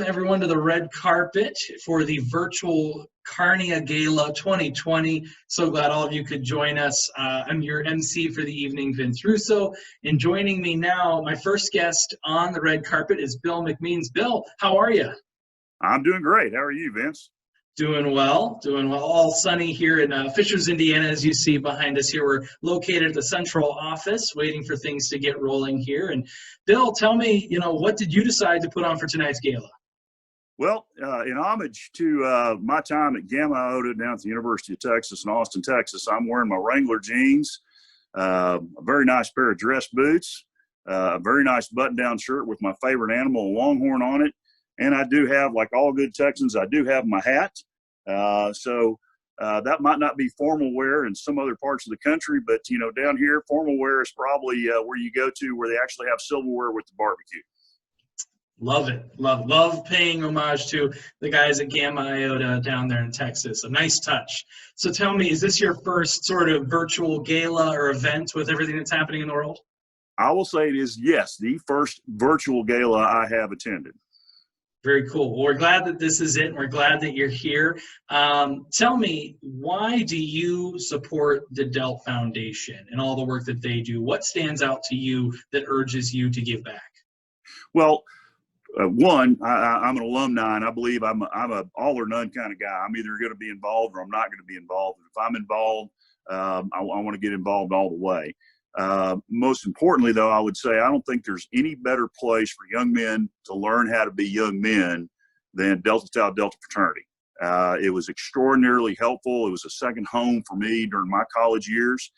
everyone to the red carpet for the virtual Carnia Gala 2020. So glad all of you could join us. I'm your MC for the evening, Vince Russo, and joining me now, my first guest on the red carpet is Bill McMeans. Bill, how are you? I'm doing great. How are you, Vince? Doing well. All sunny here in Fishers, Indiana, as you see behind us here. We're located at the central office, waiting for things to get rolling here. And Bill, tell me, what did you decide to put on for tonight's gala? Well, in homage to my time at Gamma Iota down at the University of Texas in Austin, Texas, I'm wearing my Wrangler jeans, a very nice pair of dress boots, a very nice button-down shirt with my favorite animal, a longhorn, on it. And I do have, like all good Texans, I do have my hat. So that might not be formal wear in some other parts of the country, but, down here, formal wear is probably where you go to where they actually have silverware with the barbecue. Love it. Love paying homage to the guys at Gamma Iota down there in Texas. A nice touch. So tell me, is this your first sort of virtual gala or event with everything that's happening in the world? I will say it is, yes, the first virtual gala I have attended. Very cool. Well, we're glad that this is it. We're glad that you're here. Tell me, why do you support the Delts Foundation and all the work that they do? What stands out to you that urges you to give back? Well, one, I'm an alumni, and I believe I'm a all or none kind of guy. I'm either going to be involved or I'm not going to be involved. If I'm involved, I want to get involved all the way. Most importantly, though, I would say I don't think there's any better place for young men to learn how to be young men than Delta Tau Delta Fraternity. It was extraordinarily helpful. It was a second home for me during my college years.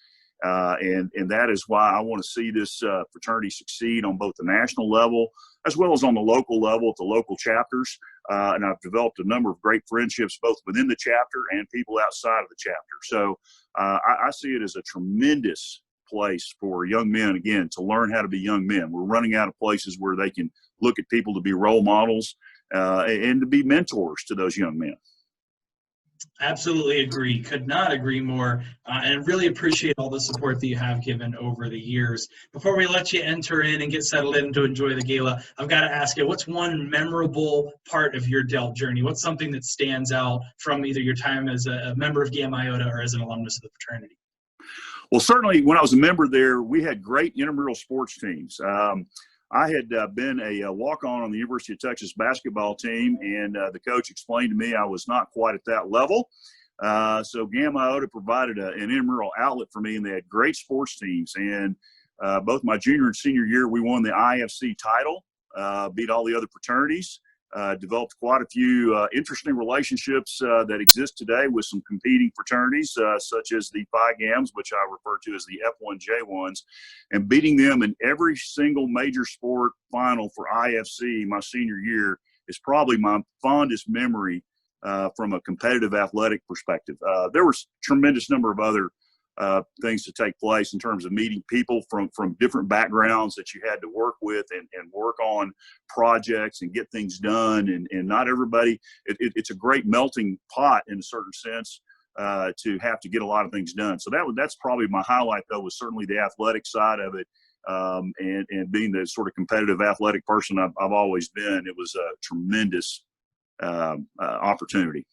And that is why I want to see this fraternity succeed on both the national level as well as on the local level at the local chapters. And I've developed a number of great friendships both within the chapter and people outside of the chapter. So I see it as a tremendous place for young men, again, to learn how to be young men. We're running out of places where they can look at people to be role models and to be mentors to those young men. Absolutely agree. Could not agree more. And really appreciate all the support that you have given over the years. Before we let you enter in and get settled in to enjoy the gala, I've got to ask you, what's one memorable part of your Delt journey? What's something that stands out from either your time as a member of Gamma Iota or as an alumnus of the fraternity? Well, certainly when I was a member there, we had great intramural sports teams. I had been a walk-on on the University of Texas basketball team, and the coach explained to me I was not quite at that level. So Gamma Iota provided an intramural outlet for me, and they had great sports teams. And both my junior and senior year, we won the IFC title, beat all the other fraternities, developed quite a few interesting relationships that exist today with some competing fraternities, such as the Phi Gams, which I refer to as the F1J1s, and beating them in every single major sport final for IFC my senior year is probably my fondest memory from a competitive athletic perspective. There was a tremendous number of other things to take place in terms of meeting people from different backgrounds that you had to work with and work on projects and get things done. And not everybody, it's a great melting pot in a certain sense to have to get a lot of things done. So that's probably my highlight, though, was certainly the athletic side of it. And being the sort of competitive athletic person I've always been, it was a tremendous opportunity.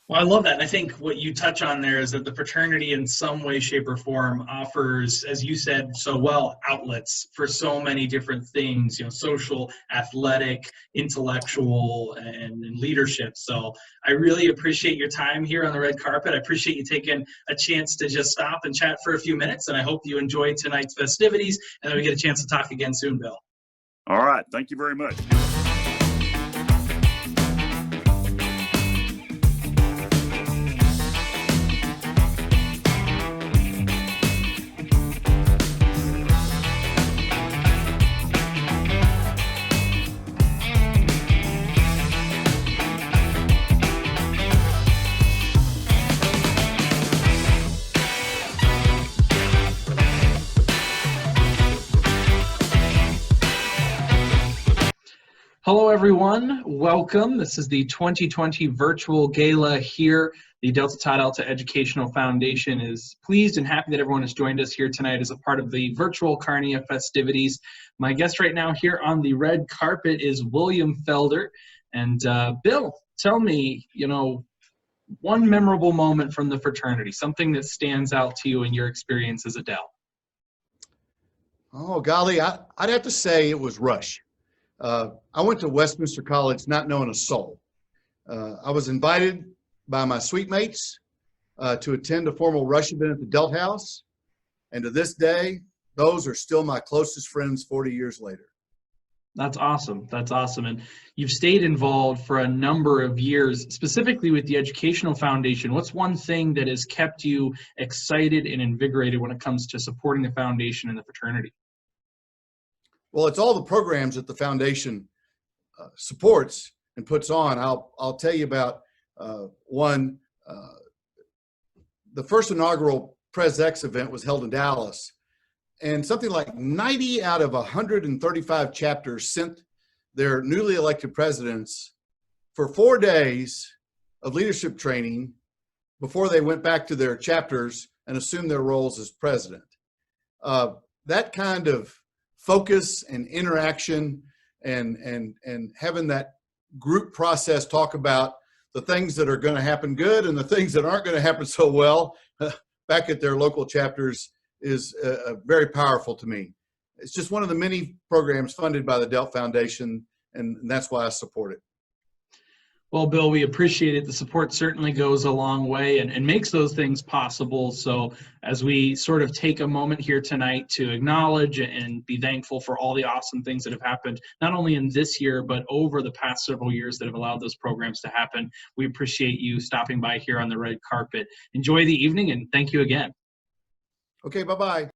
Well, I love that. And I think what you touch on there is that the fraternity in some way, shape, or form offers, as you said so well, outlets for so many different things, social, athletic, intellectual, and leadership. So I really appreciate your time here on the red carpet. I appreciate you taking a chance to just stop and chat for a few minutes. And I hope you enjoy tonight's festivities and then we get a chance to talk again soon, Bill. All right. Thank you very much. Hello, everyone. Welcome. This is the 2020 virtual gala here The Delta Tau Delta Educational Foundation is pleased and happy that everyone has joined us here tonight as a part of the virtual Carnia festivities. My guest right now here on the red carpet is William Felder. And Bill, tell me, one memorable moment from the fraternity, something that stands out to you in your experience as a Del. Oh, golly, I'd have to say it was Rush. I went to Westminster College not knowing a soul. I was invited by my suite mates to attend a formal Rush event at the Delt House. And to this day, those are still my closest friends 40 years later. That's awesome. That's awesome. And you've stayed involved for a number of years, specifically with the Educational Foundation. What's one thing that has kept you excited and invigorated when it comes to supporting the foundation and the fraternity? Well, it's all the programs that the foundation supports and puts on. I'll tell you about one. The first inaugural Pres X event was held in Dallas. And something like 90 out of 135 chapters sent their newly elected presidents for 4 days of leadership training before they went back to their chapters and assumed their roles as president. That kind of focus and interaction and having that group process talk about the things that are going to happen good and the things that aren't going to happen so well back at their local chapters is very powerful to me. It's just one of the many programs funded by the Delt Foundation, and that's why I support it. Well, Bill, we appreciate it. The support certainly goes a long way and makes those things possible. So as we sort of take a moment here tonight to acknowledge and be thankful for all the awesome things that have happened, not only in this year, but over the past several years that have allowed those programs to happen, we appreciate you stopping by here on the red carpet. Enjoy the evening, and thank you again. Okay, bye-bye.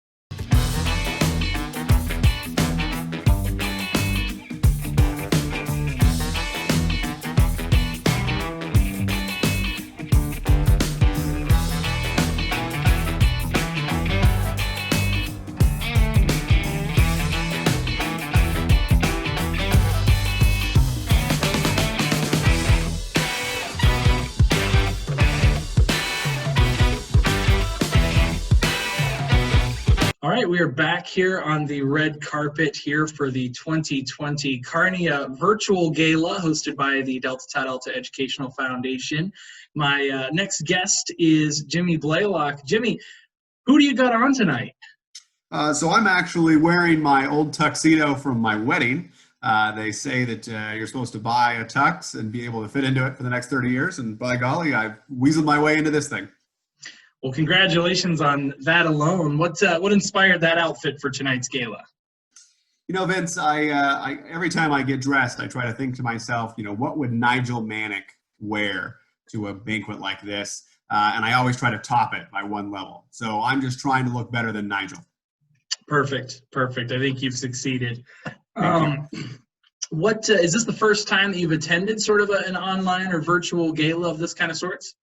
All right, we are back here on the red carpet here for the 2020 Carnia virtual gala hosted by the Delta Tau Delta Educational Foundation. My next guest is Jimmy Blaylock. Jimmy, who do you got on tonight? So I'm actually wearing my old tuxedo from my wedding. They say that you're supposed to buy a tux and be able to fit into it for the next 30 years. And by golly, I've weaseled my way into this thing. Well, congratulations on that alone. What inspired that outfit for tonight's gala? Vince, I every time I get dressed, I try to think to myself, what would Nigel Manick wear to a banquet like this? And I always try to top it by one level. So I'm just trying to look better than Nigel. Perfect. I think you've succeeded. What is this the first time that you've attended sort of an online or virtual gala of this kind of sorts?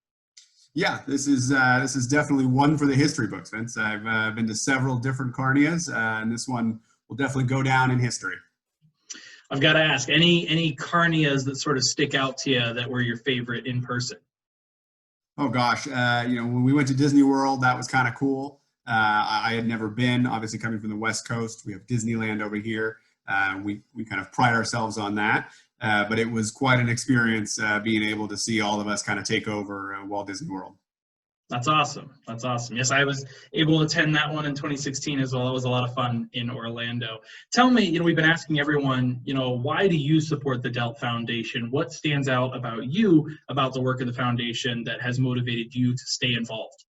Yeah, this is definitely one for the history books, Vince. I've been to several different Carnias, and this one will definitely go down in history. I've got to ask, any Carnias that sort of stick out to you that were your favorite in person? Oh gosh, when we went to Disney World, that was kind of cool. I had never been, obviously coming from the West Coast. We have Disneyland over here. We kind of pride ourselves on that. But it was quite an experience being able to see all of us kind of take over Walt Disney World. That's awesome. Yes, I was able to attend that one in 2016 as well. It was a lot of fun in Orlando. Tell me, we've been asking everyone, why do you support the Delt Foundation? What stands out about you, about the work of the foundation that has motivated you to stay involved?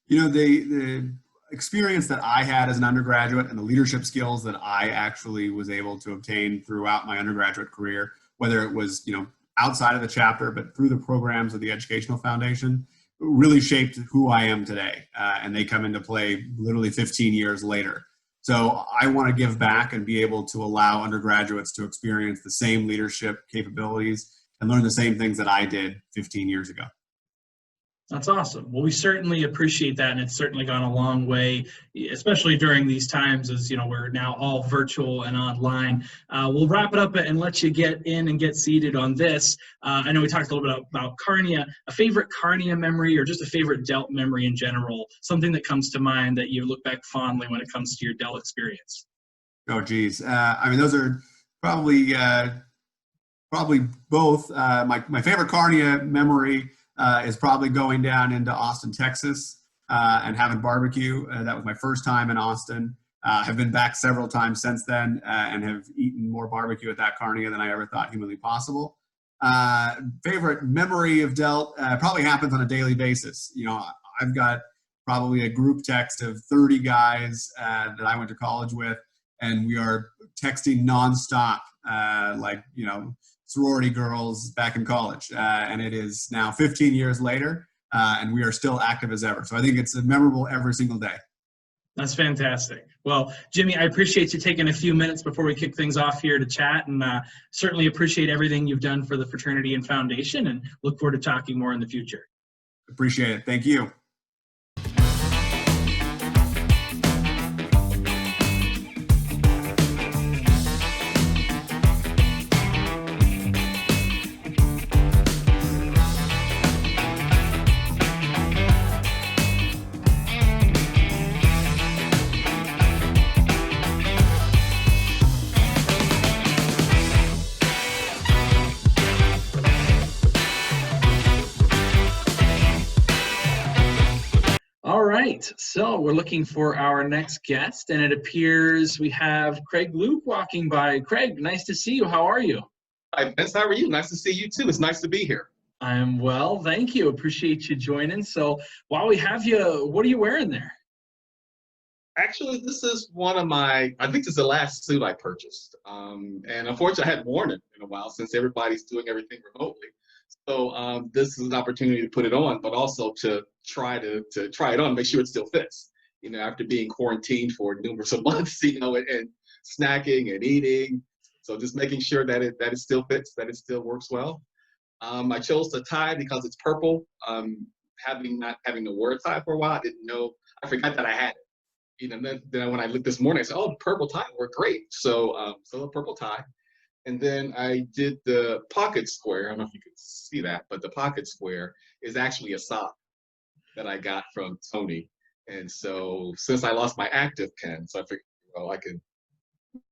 The experience that I had as an undergraduate and the leadership skills that I actually was able to obtain throughout my undergraduate career, whether it was, outside of the chapter, but through the programs of the Educational Foundation, really shaped who I am today. And they come into play literally 15 years later. So I want to give back and be able to allow undergraduates to experience the same leadership capabilities and learn the same things that I did 15 years ago. That's awesome. Well, we certainly appreciate that, and it's certainly gone a long way, especially during these times as, we're now all virtual and online. We'll wrap it up and let you get in and get seated on this. I know we talked a little bit about Carnia, a favorite Carnia memory or just a favorite Delt memory in general, something that comes to mind that you look back fondly when it comes to your Delt experience. Oh, geez. I mean, those are probably both. My favorite Carnia memory is probably going down into Austin, Texas, and having barbecue. That was my first time in Austin. Have been back several times since then, and have eaten more barbecue at that Carnia than I ever thought humanly possible. Favorite memory of Delt probably happens on a daily basis. I've got probably a group text of 30 guys that I went to college with, and we are texting nonstop, sorority girls back in college. And it is now 15 years later, and we are still active as ever. So I think it's memorable every single day. That's fantastic. Well, Jimmy, I appreciate you taking a few minutes before we kick things off here to chat, and certainly appreciate everything you've done for the Fraternity and Foundation, and look forward to talking more in the future. Appreciate it. Thank you. All right, so we're looking for our next guest, and it appears we have Craig Luke walking by. Craig, nice to see you. How are you? Hi, Vince. How are you? Nice to see you, too. It's nice to be here. I'm well, thank you. Appreciate you joining. So while we have you, what are you wearing there? Actually, this is one of I think this is the last suit I purchased. And unfortunately, I hadn't worn it in a while since everybody's doing everything remotely. So this is an opportunity to put it on, but also to try it on, make sure it still fits. After being quarantined for numerous months, and snacking and eating. So just making sure that it still fits, that it still works well. I chose the tie because it's purple. Not having to wear a tie for a while, I didn't know. I forgot that I had it. Then when I looked this morning, I said, "Oh, purple tie worked great." So a purple tie. And then I did the pocket square. I don't know if you can see that, but the pocket square is actually a sock that I got from Tony. And so since I lost my active pen, so I figured, I could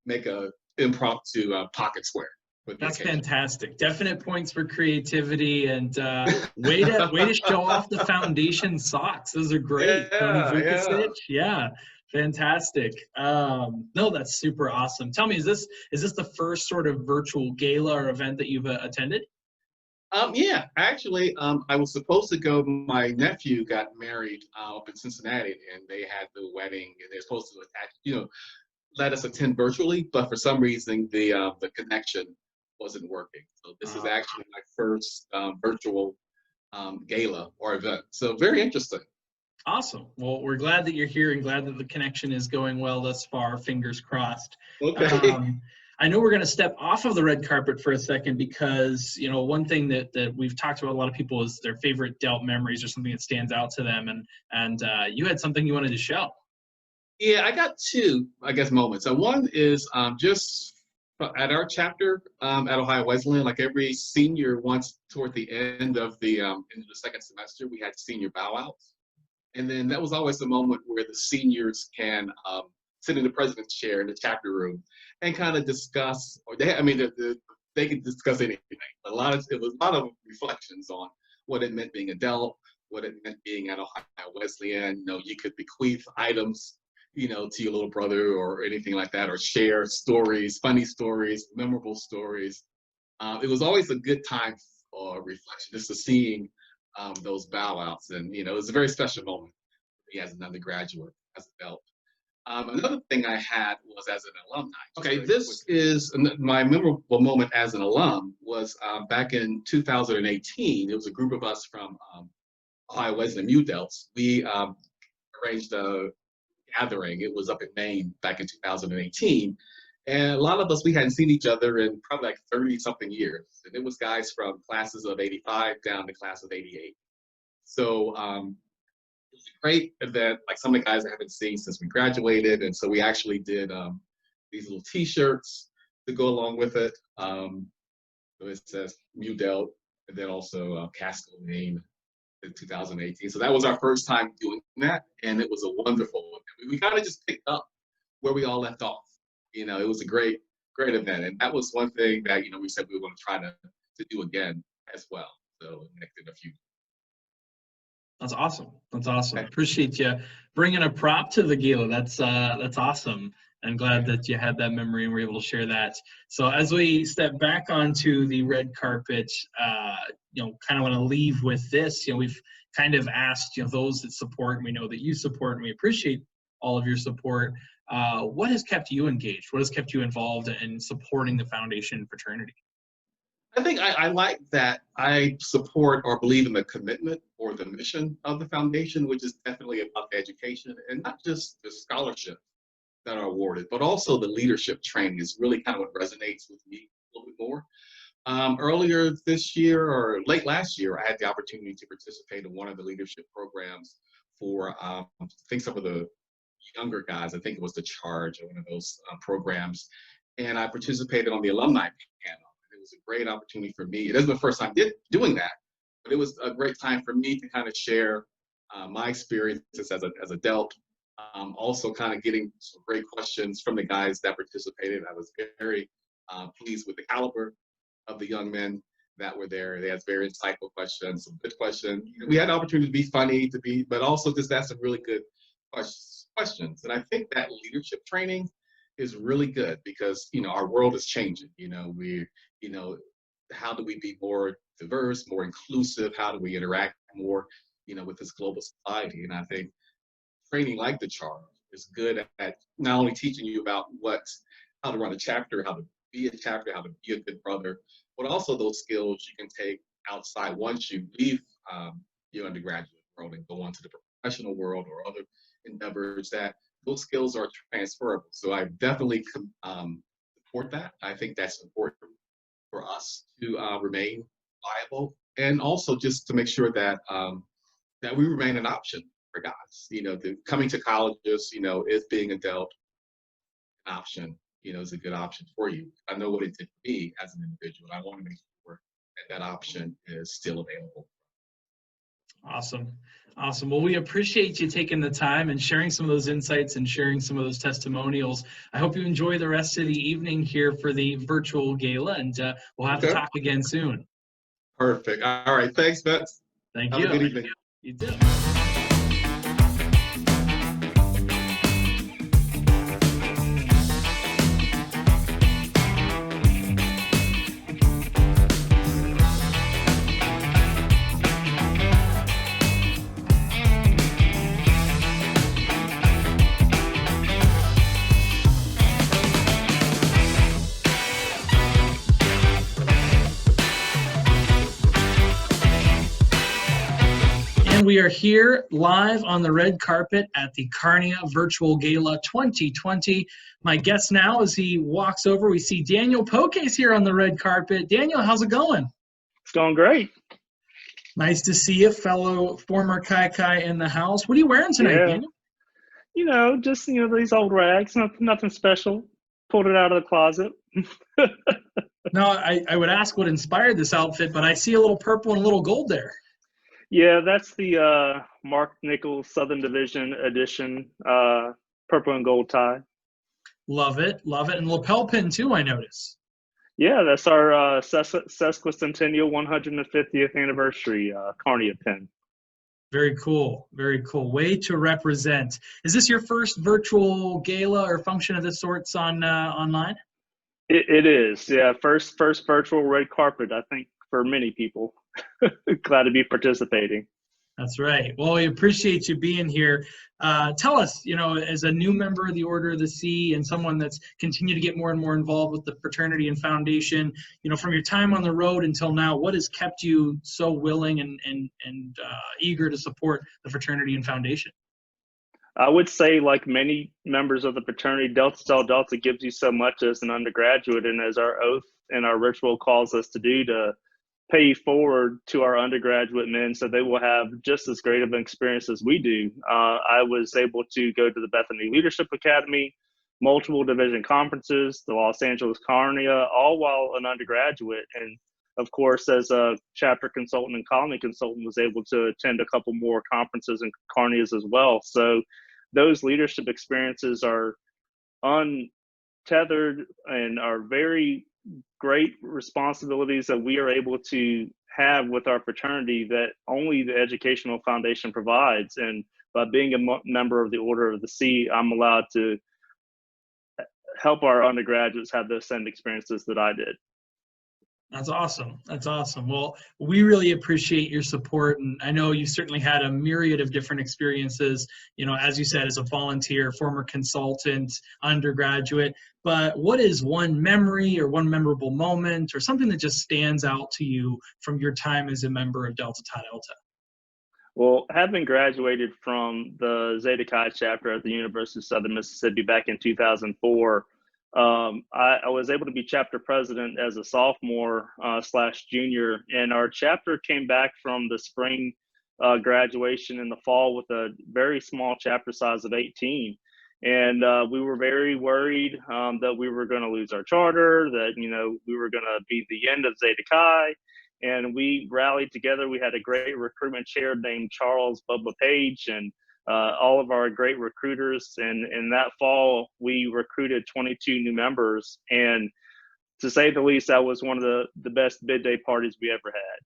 make a impromptu pocket square. That's fantastic. Definite points for creativity, and way to show off the foundation socks. Those are great. Yeah. Fantastic. No, that's super awesome. Tell me, is this the first sort of virtual gala or event that you've attended? Yeah, actually, I was supposed to go. My nephew got married up in Cincinnati, and they had the wedding, and they're supposed to let us attend virtually, but for some reason the connection wasn't working. So this is actually my first virtual gala or event. So very interesting. Awesome. Well, we're glad that you're here and glad that the connection is going well thus far. Fingers crossed. Okay. I know we're going to step off of the red carpet for a second because, one thing that we've talked about a lot of people is their favorite Delt memories or something that stands out to them. And you had something you wanted to show. Yeah, I got two, moments. So one is just at our chapter at Ohio Wesleyan, like every senior once toward the end of the second semester, we had senior bow outs. And then that was always the moment where the seniors can sit in the president's chair in the chapter room and kind of discuss, or they could discuss anything. It was a lot of reflections on what it meant being a Delt, what it meant being at Ohio Wesleyan. You could bequeath items, to your little brother or anything like that, or share stories, funny stories, memorable stories. It was always a good time for reflection, just to seeing those bow outs. And, it was a very special moment for me as an undergraduate, as a Delt. Another thing I had was as an alumni. Okay, this is my memorable moment as an alum was back in 2018. It was a group of us from Ohio Wesleyan Delts. We arranged a gathering. It was up in Maine back in 2018. And a lot of us, we hadn't seen each other in probably like 30-something years. And it was guys from classes of 85 down to class of 88. So it was a great event. Like some of the guys I haven't seen since we graduated, and so we actually did these little T-shirts to go along with it. So it says Mu Delt, and then also Casco name in 2018. So that was our first time doing that, and it was a wonderful event. We kind of just picked up where we all left off. You know, it was a great event, and that was one thing that we said we were going to try to do again as well. So in a few. That's awesome. That's awesome. Okay. Appreciate you bringing a prop to the gala. That's awesome. I'm glad that you had that memory and were able to share that. So as we step back onto the red carpet, kind of want to leave with this. We've kind of asked, those that support, and we know that you support, and we appreciate all of your support. What has kept you engaged? What has kept you involved in supporting the foundation fraternity? I think I like that I support or believe in the commitment or the mission of the foundation, which is definitely about education, and not just the scholarship that are awarded, but also the leadership training is really kind of what resonates with me a little bit more. Earlier this year or late last year, I had the opportunity to participate in one of the leadership programs for I think some of the younger guys. I think it was the Charge or one of those programs, and I participated on the alumni panel. It was a great opportunity for me. It isn't the first time doing that, but it was a great time for me to kind of share my experiences as a Delt. Also kind of getting some great questions from the guys that participated. I was very pleased with the caliber of the young men that were there. They had very insightful questions, some good questions. We had the opportunity to be funny, but also just ask some really good questions. And I think that leadership training is really good because, our world is changing. How do we be more diverse, more inclusive? How do we interact more, with this global society? And I think training like the Charge is good at not only teaching you about how to run a chapter, how to be a chapter, how to be a good brother, but also those skills you can take outside once you leave your undergraduate world and go on to the professional world or other endeavors, that those skills are transferable. So I definitely support that. I think that's important for us to remain viable, and also just to make sure that that we remain an option for guys. Coming to colleges, is being a Delt an option, is a good option for you. I know what it did for me as an individual. I want to make sure that option is still available. Awesome. Well, we appreciate you taking the time and sharing some of those insights and sharing some of those testimonials. I hope you enjoy the rest of the evening here for the virtual gala, and we'll have to talk again soon. Perfect. All right. Thanks, Bets. Thank you. Have a good evening. You too. We are here live on the red carpet at the Carnia Virtual Gala 2020. My guest now, as he walks over, we see Daniel Poke's here on the red carpet. Daniel, how's it going? It's going great. Nice to see you, fellow former Kai in the house. What are you wearing tonight, Daniel? Just these old rags, nothing special. Pulled it out of the closet. No, I would ask what inspired this outfit, but I see a little purple and a little gold there. Yeah, that's the Mark Nichols Southern Division edition, purple and gold tie. Love it. And lapel pin too, I notice. Yeah, that's our sesquicentennial 150th anniversary Carnia pin. Very cool. Way to represent. Is this your first virtual gala or function of this sorts online? It is, yeah. First virtual red carpet, I think, for many people. Glad to be participating. That's right. Well, we appreciate you being here. Tell us, as a new member of the Order of the Sea and someone that's continued to get more and more involved with the fraternity and foundation, from your time on the road until now, what has kept you so willing and eager to support the fraternity and foundation? I would say, like many members of the fraternity, Delta Del Delta gives you so much as an undergraduate, and as our oath and our ritual calls us to do, to pay forward to our undergraduate men so they will have just as great of an experience as we do. I was able to go to the Bethany Leadership Academy, multiple division conferences, the Los Angeles Carnia, all while an undergraduate. And of course, as a chapter consultant and colony consultant, was able to attend a couple more conferences and Carnias as well. So those leadership experiences are untethered and are very great responsibilities that we are able to have with our fraternity that only the educational foundation provides. And by being a member of the Order of the Sea, I'm allowed to help our undergraduates have those same experiences that I did. That's awesome. That's awesome. Well, we really appreciate your support. And I know you certainly had a myriad of different experiences, you know, as you said, as a volunteer, former consultant, undergraduate. But what is one memory or one memorable moment or something that just stands out to you from your time as a member of Delta Tau Delta? Well, having graduated from the Zeta Chi chapter at the University of Southern Mississippi back in 2004, I was able to be chapter president as a sophomore / junior, and our chapter came back from the spring graduation in the fall with a very small chapter size of 18. And we were very worried that we were going to lose our charter, that, you know, we were going to be the end of Zeta Chi. And we rallied together. We had a great recruitment chair named Charles Bubba Page, and all of our great recruiters. And in that fall, we recruited 22 new members. And to say the least, that was one of the best bid day parties we ever had.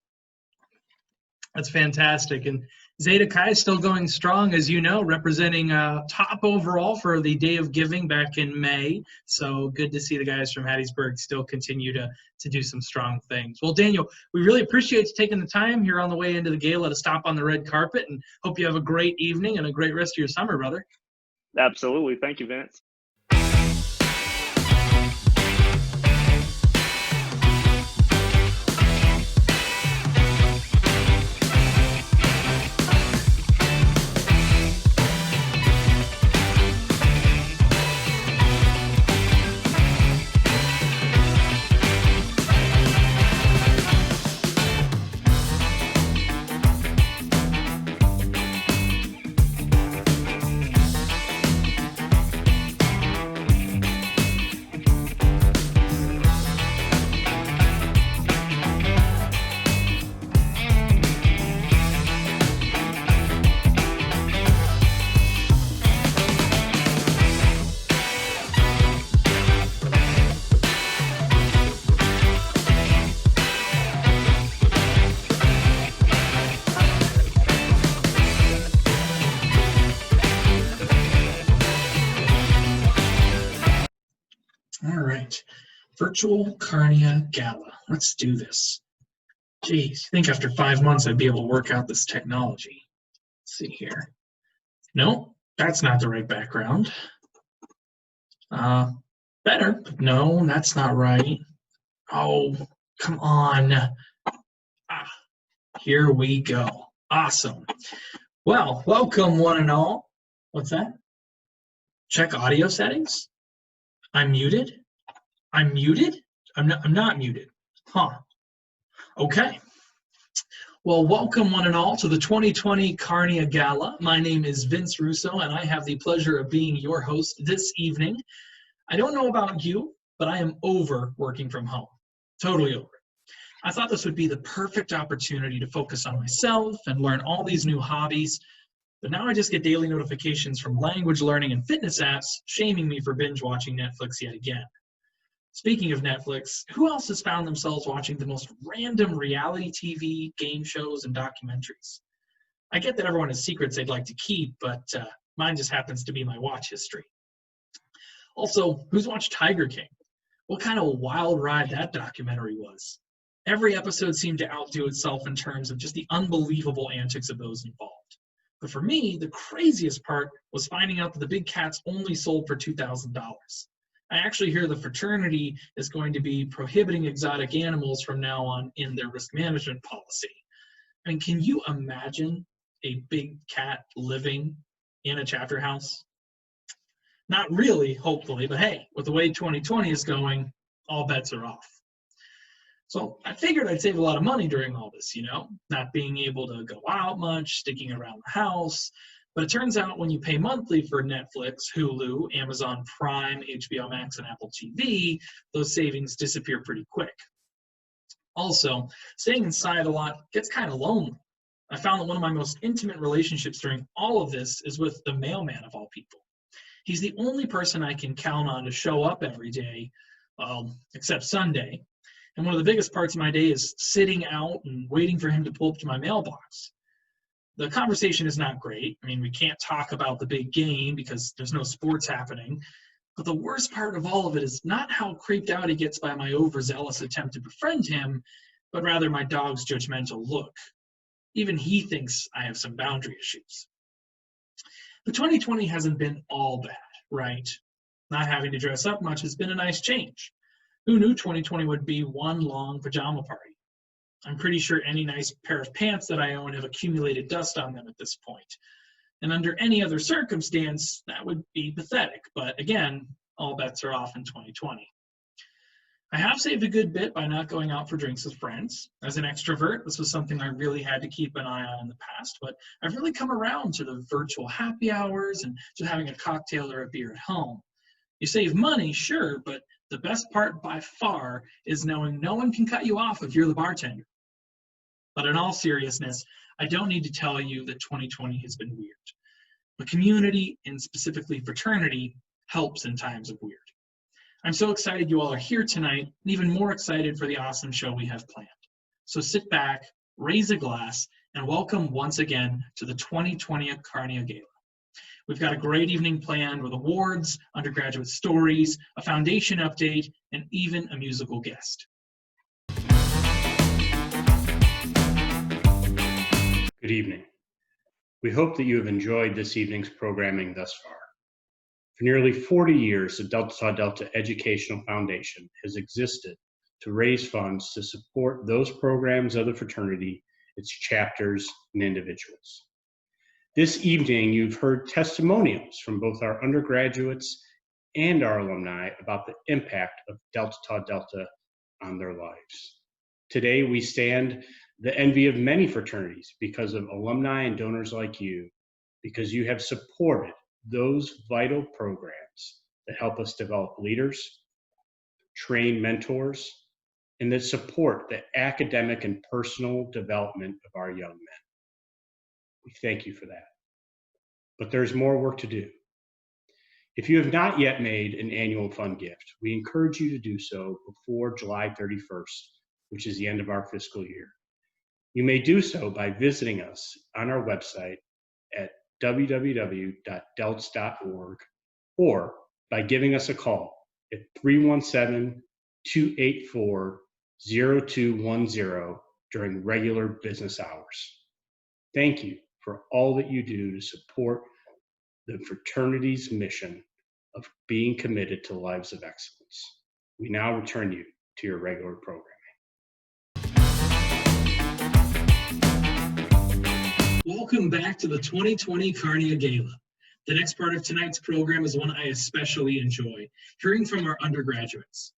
That's fantastic. And Zeta Chi is still going strong, as you know, representing top overall for the Day of Giving back in May. So good to see the guys from Hattiesburg still continue to do some strong things. Well, Daniel, we really appreciate you taking the time here on the way into the gala to stop on the red carpet, and hope you have a great evening and a great rest of your summer, brother. Absolutely. Thank you, Vince. All right. Virtual Carnia Gala. Let's do this. Geez, I think after 5 months I'd be able to work out this technology. Let's see here. No, that's not the right background. Better, but no, that's not right. Oh, come on. Here we go. Awesome. Well, welcome one and all. What's that? Check audio settings. I'm muted. I'm muted. I'm not muted. Huh. Okay. Well, welcome one and all to the 2020 Carnia Gala. My name is Vince Russo, and I have the pleasure of being your host this evening. I don't know about you, but I am over working from home. Totally over it. I thought this would be the perfect opportunity to focus on myself and learn all these new hobbies. But now I just get daily notifications from language learning and fitness apps shaming me for binge watching Netflix yet again. Speaking of Netflix, who else has found themselves watching the most random reality TV, game shows, and documentaries? I get that everyone has secrets they'd like to keep, but mine just happens to be my watch history. Also, who's watched Tiger King? What kind of wild ride that documentary was. Every episode seemed to outdo itself in terms of just the unbelievable antics of those involved. But for me, the craziest part was finding out that the big cats only sold for $2,000. I actually hear the fraternity is going to be prohibiting exotic animals from now on in their risk management policy. I mean, can you imagine a big cat living in a chapter house? Not really, hopefully, but hey, with the way 2020 is going, all bets are off. So I figured I'd save a lot of money during all this, not being able to go out much, sticking around the house. But it turns out when you pay monthly for Netflix, Hulu, Amazon Prime, HBO Max, and Apple TV, those savings disappear pretty quick. Also, staying inside a lot gets kind of lonely. I found that one of my most intimate relationships during all of this is with the mailman of all people. He's the only person I can count on to show up every day, except Sunday. And one of the biggest parts of my day is sitting out and waiting for him to pull up to my mailbox. The conversation is not great. I mean, we can't talk about the big game because there's no sports happening. But the worst part of all of it is not how creeped out he gets by my overzealous attempt to befriend him, but rather my dog's judgmental look. Even he thinks I have some boundary issues. But 2020 hasn't been all bad, right? Not having to dress up much has been a nice change. Who knew 2020 would be one long pajama party? I'm pretty sure any nice pair of pants that I own have accumulated dust on them at this point. And under any other circumstance, that would be pathetic. But again, all bets are off in 2020. I have saved a good bit by not going out for drinks with friends. As an extrovert, this was something I really had to keep an eye on in the past, but I've really come around to the virtual happy hours and to having a cocktail or a beer at home. You save money, sure, but the best part by far is knowing no one can cut you off if you're the bartender. But in all seriousness, I don't need to tell you that 2020 has been weird. But community, and specifically fraternity, helps in times of weird. I'm so excited you all are here tonight, and even more excited for the awesome show we have planned. So sit back, raise a glass, and welcome once again to the 2020 Carnia Gala. We've got a great evening planned with awards, undergraduate stories, a foundation update, and even a musical guest. Good evening. We hope that you have enjoyed this evening's programming thus far. For nearly 40 years, the Delta Tau Delta Educational Foundation has existed to raise funds to support those programs of the fraternity, its chapters, and individuals. This evening, you've heard testimonials from both our undergraduates and our alumni about the impact of Delta Tau Delta on their lives. Today, we stand the envy of many fraternities because of alumni and donors like you, because you have supported those vital programs that help us develop leaders, train mentors, and that support the academic and personal development of our young men. We thank you for that. But there's more work to do. If you have not yet made an annual fund gift, we encourage you to do so before July 31st, which is the end of our fiscal year. You may do so by visiting us on our website at www.delts.org or by giving us a call at 317-284-0210 during regular business hours. Thank you for all that you do to support the fraternity's mission of being committed to lives of excellence. We now return you to your regular program. Welcome back to the 2020 Carnia Gala. The next part of tonight's program is one I especially enjoy, hearing from our undergraduates.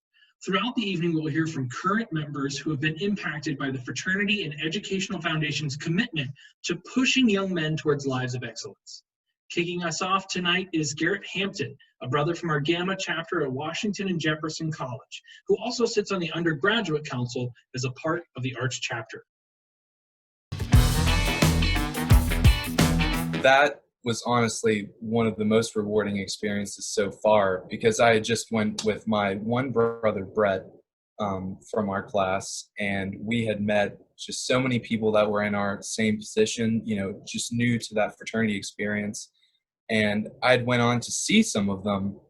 Throughout the evening, we'll hear from current members who have been impacted by the Fraternity and Educational Foundation's commitment to pushing young men towards lives of excellence. Kicking us off tonight is Garrett Hampton, a brother from our Gamma chapter at Washington and Jefferson College, who also sits on the undergraduate council as a part of the Arts chapter. That was honestly one of the most rewarding experiences so far, because I had just went with my one brother, Brett, from our class, and we had met just so many people that were in our same position, just new to that fraternity experience. And I'd went on to see some of them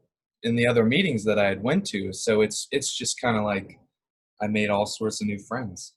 in the other meetings that I had went to. So it's just kind of like I made all sorts of new friends.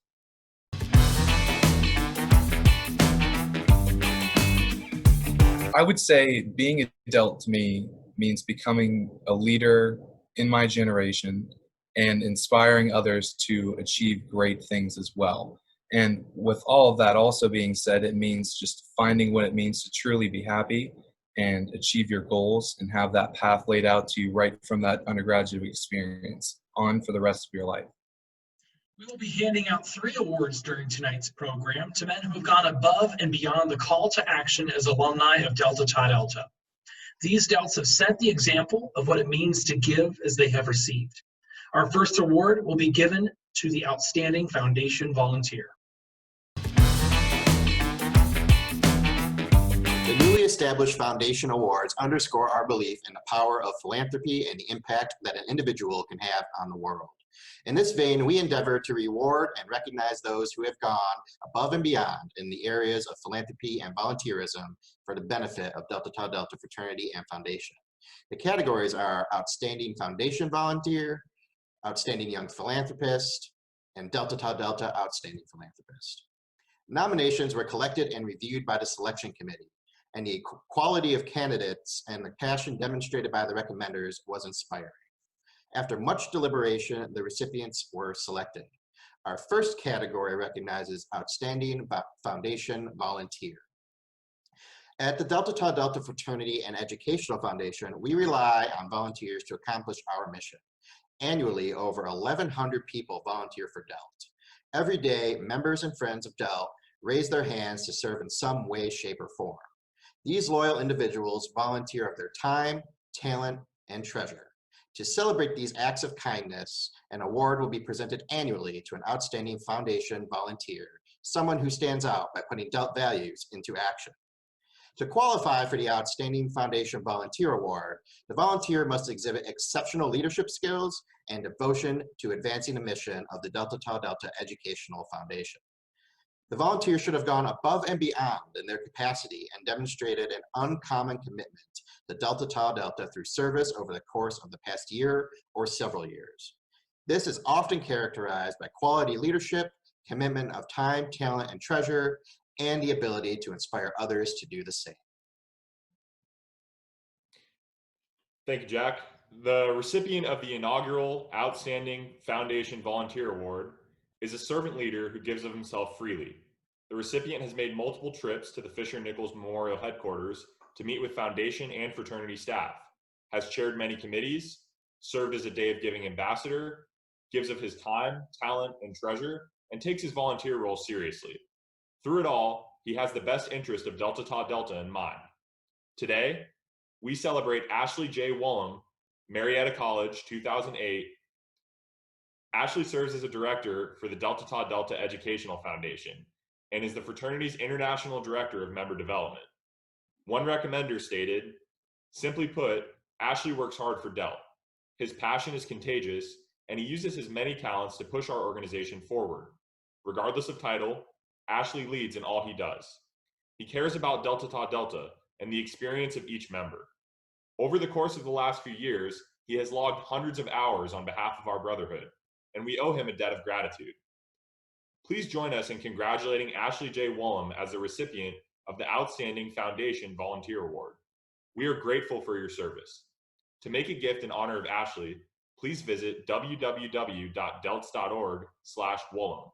I would say being a Delt to me means becoming a leader in my generation and inspiring others to achieve great things as well. And with all of that also being said, it means just finding what it means to truly be happy and achieve your goals and have that path laid out to you right from that undergraduate experience on for the rest of your life. We will be handing out 3 awards during tonight's program to men who have gone above and beyond the call to action as alumni of Delta Tau Delta. These Delts have set the example of what it means to give as they have received. Our first award will be given to the Outstanding Foundation Volunteer. The newly established Foundation Awards underscore our belief in the power of philanthropy and the impact that an individual can have on the world. In this vein, we endeavor to reward and recognize those who have gone above and beyond in the areas of philanthropy and volunteerism for the benefit of Delta Tau Delta Fraternity and Foundation. The categories are Outstanding Foundation Volunteer, Outstanding Young Philanthropist, and Delta Tau Delta Outstanding Philanthropist. Nominations were collected and reviewed by the selection committee, and the quality of candidates and the passion demonstrated by the recommenders was inspiring. After much deliberation, the recipients were selected. Our first category recognizes Outstanding Foundation Volunteer. At the Delta Tau Delta Fraternity and Educational Foundation, we rely on volunteers to accomplish our mission. Annually, over 1,100 people volunteer for DELT. Every day, members and friends of DELT raise their hands to serve in some way, shape, or form. These loyal individuals volunteer of their time, talent, and treasure. To celebrate these acts of kindness, an award will be presented annually to an outstanding foundation volunteer, someone who stands out by putting DELT values into action. To qualify for the Outstanding Foundation Volunteer Award, the volunteer must exhibit exceptional leadership skills and devotion to advancing the mission of the Delta Tau Delta Educational Foundation. The volunteer should have gone above and beyond in their capacity and demonstrated an uncommon commitment to Delta Tau Delta through service over the course of the past year or several years. This is often characterized by quality leadership, commitment of time, talent, and treasure, and the ability to inspire others to do the same. Thank you, Jack. The recipient of the inaugural Outstanding Foundation Volunteer Award is a servant leader who gives of himself freely. The recipient has made multiple trips to the Fisher-Nichols Memorial Headquarters to meet with foundation and fraternity staff, has chaired many committees, served as a Day of Giving ambassador, gives of his time, talent, and treasure, and takes his volunteer role seriously. Through it all, he has the best interest of Delta Tau Delta in mind. Today, we celebrate Ashley J. Wollum, Marietta College, 2008. Ashley serves as a director for the Delta Tau Delta Educational Foundation and is the fraternity's international director of member development. One recommender stated, "Simply put, Ashley works hard for DELT. His passion is contagious, and he uses his many talents to push our organization forward. Regardless of title, Ashley leads in all he does. He cares about Delta Tau Delta and the experience of each member. Over the course of the last few years, he has logged hundreds of hours on behalf of our brotherhood, and we owe him a debt of gratitude. Please join us in congratulating Ashley J. Wollum as the recipient of the Outstanding Foundation Volunteer Award. We are grateful for your service. To make a gift in honor of Ashley, please visit www.delts.org/Wollum.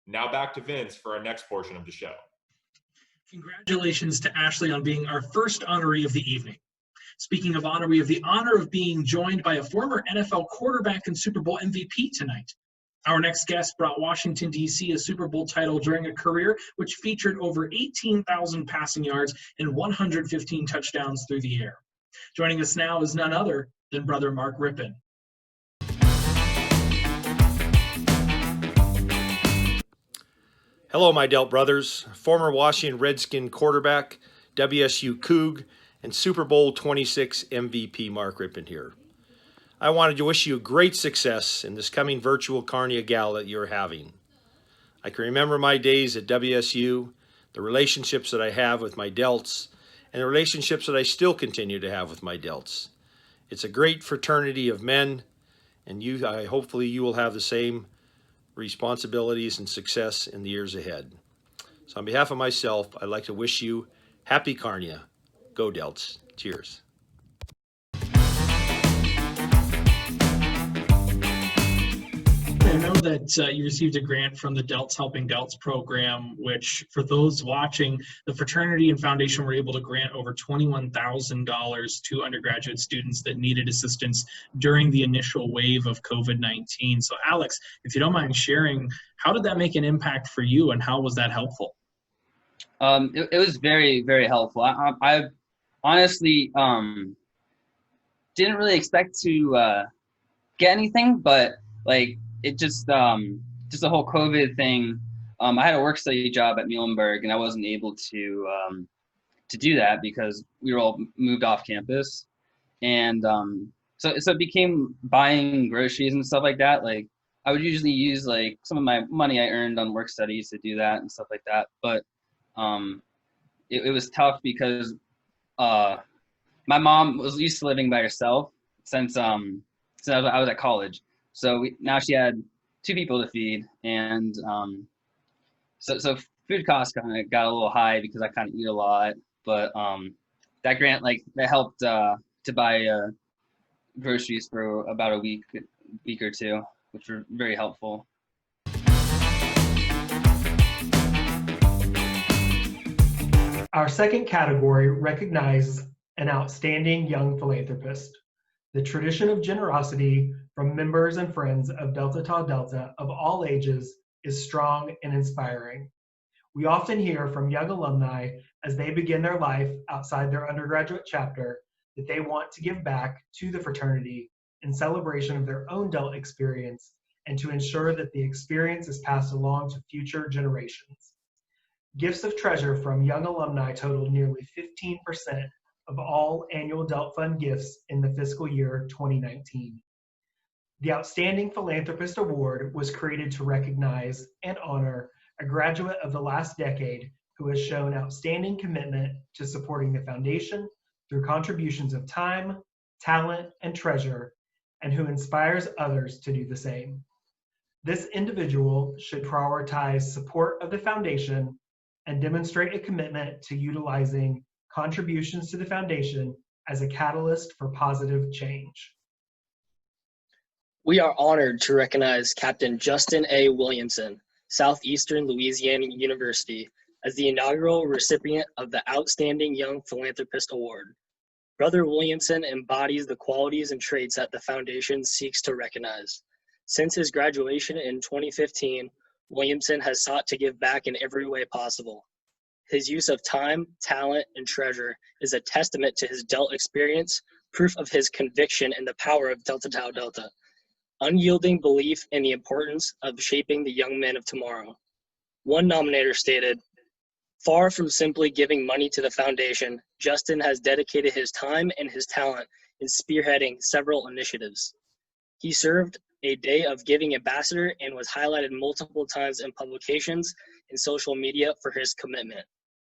Now back to Vince for our next portion of the show. Congratulations to Ashley on being our first honoree of the evening. Speaking of honor, we have the honor of being joined by a former NFL quarterback and Super Bowl MVP tonight. Our next guest brought Washington, D.C. a Super Bowl title during a career which featured over 18,000 passing yards and 115 touchdowns through the air. Joining us now is none other than Brother Mark Rippon. Hello, my Delt brothers. Former Washington Redskin quarterback, WSU Coug, and Super Bowl 26 MVP Mark Rippon here. I wanted to wish you great success in this coming virtual Carnia Gala that you're having. I can remember my days at WSU, the relationships that I have with my Delts, and the relationships that I still continue to have with my Delts. It's a great fraternity of men, and hopefully you will have the same responsibilities and success in the years ahead. So on behalf of myself, I'd like to wish you happy Carnia. Go Delts. Cheers. Justin, I know that you received a grant from the Delts Helping Delts program, which for those watching, the fraternity and foundation were able to grant over $21,000 to undergraduate students that needed assistance during the initial wave of COVID-19. So Alex, if you don't mind sharing, how did that make an impact for you and how was that helpful? It was very, very helpful. I honestly didn't really expect to get anything, but like it just the whole COVID thing. I had a work study job at Muhlenberg, and I wasn't able to do that because we were all moved off campus, and so it became buying groceries and stuff like that. Like I would usually use like some of my money I earned on work studies to do that and stuff like that, but it was tough because my mom was used to living by herself since I was at college. So now she had 2 people to feed, and so food costs kind of got a little high because I kind of eat a lot. But that grant that helped to buy groceries for about a week or two, which were very helpful. Our second category recognizes an outstanding young philanthropist. The tradition of generosity from members and friends of Delta Tau Delta of all ages is strong and inspiring. We often hear from young alumni as they begin their life outside their undergraduate chapter that they want to give back to the fraternity in celebration of their own Delt experience and to ensure that the experience is passed along to future generations. Gifts of treasure from young alumni totaled nearly 15% of all annual Delt Fund gifts in the fiscal year 2019. The Outstanding Philanthropist Award was created to recognize and honor a graduate of the last decade who has shown outstanding commitment to supporting the foundation through contributions of time, talent, and treasure, and who inspires others to do the same. This individual should prioritize support of the foundation and demonstrate a commitment to utilizing contributions to the foundation as a catalyst for positive change. We are honored to recognize Captain Justin A. Williamson, Southeastern Louisiana University, as the inaugural recipient of the Outstanding Young Philanthropist Award. Brother Williamson embodies the qualities and traits that the foundation seeks to recognize. Since his graduation in 2015, Williamson has sought to give back in every way possible. His use of time, talent, and treasure is a testament to his Delt experience, proof of his conviction in the power of Delta Tau Delta, unyielding belief in the importance of shaping the young men of tomorrow. One nominator stated, "Far from simply giving money to the foundation, Justin has dedicated his time and his talent in spearheading several initiatives. He served a Day of Giving ambassador and was highlighted multiple times in publications and social media for his commitment.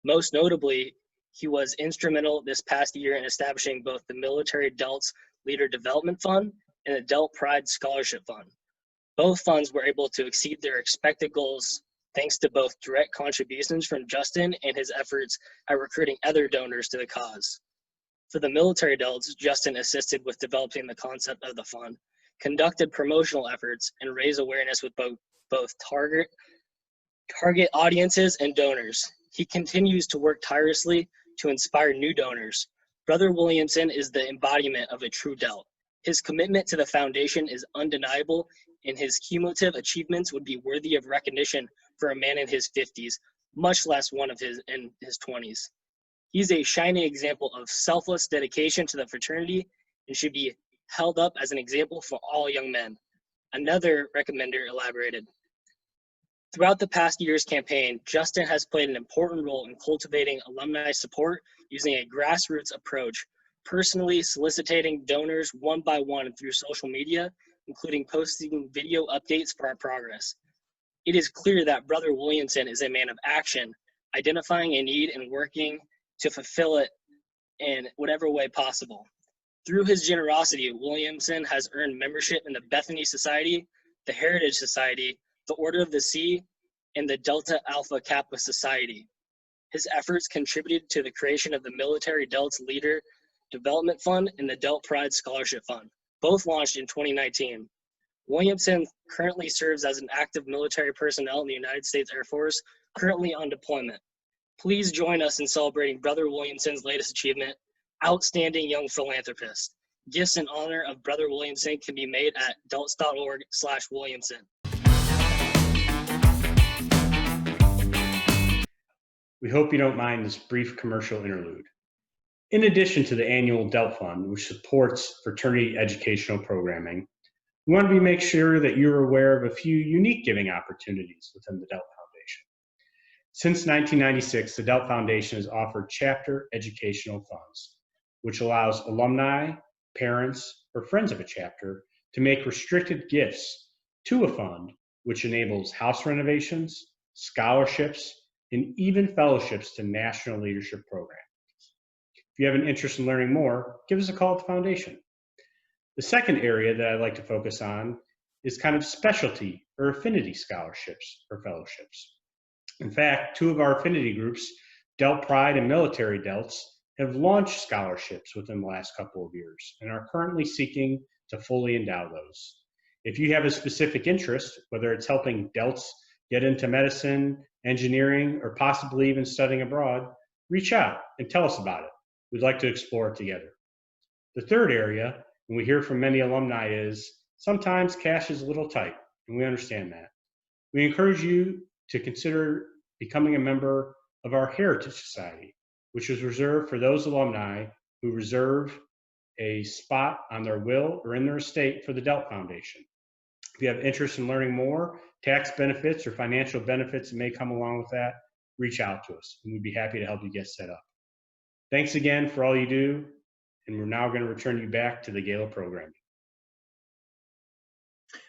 Most notably, he was instrumental this past year in establishing both the Military Delts Leader Development Fund and the Delt Pride Scholarship Fund. Both funds were able to exceed their expected goals thanks to both direct contributions from Justin and his efforts at recruiting other donors to the cause. For the military Delts, Justin assisted with developing the concept of the fund, conducted promotional efforts, and raised awareness with both target audiences and donors. He continues to work tirelessly to inspire new donors. Brother Williamson is the embodiment of a true Delt. His commitment to the foundation is undeniable, and his cumulative achievements would be worthy of recognition for a man in his 50s, much less one of his in his 20s. He's a shining example of selfless dedication to the fraternity and should be held up as an example for all young men." Another recommender elaborated, "Throughout the past year's campaign, Justin has played an important role in cultivating alumni support using a grassroots approach, personally soliciting donors one by one through social media, including posting video updates for our progress. It is clear that Brother Williamson is a man of action, identifying a need and working to fulfill it in whatever way possible. Through his generosity, Williamson has earned membership in the Bethany Society, the Heritage Society, the Order of the Sea, and the Delta Alpha Kappa Society. His efforts contributed to the creation of the Military Delts Leader Development Fund and the Delt Pride Scholarship Fund, both launched in 2019. Williamson currently serves as an active military personnel in the United States Air Force, currently on deployment. Please join us in celebrating Brother Williamson's latest achievement, Outstanding Young Philanthropist. Gifts in honor of Brother Williamson can be made at delts.org/Williamson. We hope you don't mind this brief commercial interlude. In addition to the annual Delt Fund, which supports fraternity educational programming, we want to make sure that you're aware of a few unique giving opportunities within the Delt Foundation. Since 1996, the Delt Foundation has offered chapter educational funds, which allows alumni, parents, or friends of a chapter to make restricted gifts to a fund, which enables house renovations, scholarships, and even fellowships to national leadership programs. If you have an interest in learning more, give us a call at the foundation. The second area that I'd like to focus on is kind of specialty or affinity scholarships or fellowships. In fact, two of our affinity groups, Delt Pride and Military Delts, have launched scholarships within the last couple of years and are currently seeking to fully endow those. If you have a specific interest, whether it's helping Delts get into medicine, engineering, or possibly even studying abroad, reach out and tell us about it. We'd like to explore it together. The third area, and we hear from many alumni, is sometimes cash is a little tight, and we understand that. We encourage you to consider becoming a member of our Heritage Society, which is reserved for those alumni who reserve a spot on their will or in their estate for the Delt Foundation. If you have interest in learning more, tax benefits or financial benefits that may come along with that, reach out to us, and we'd be happy to help you get set up. Thanks again for all you do, and we're now going to return you back to the Gala programming.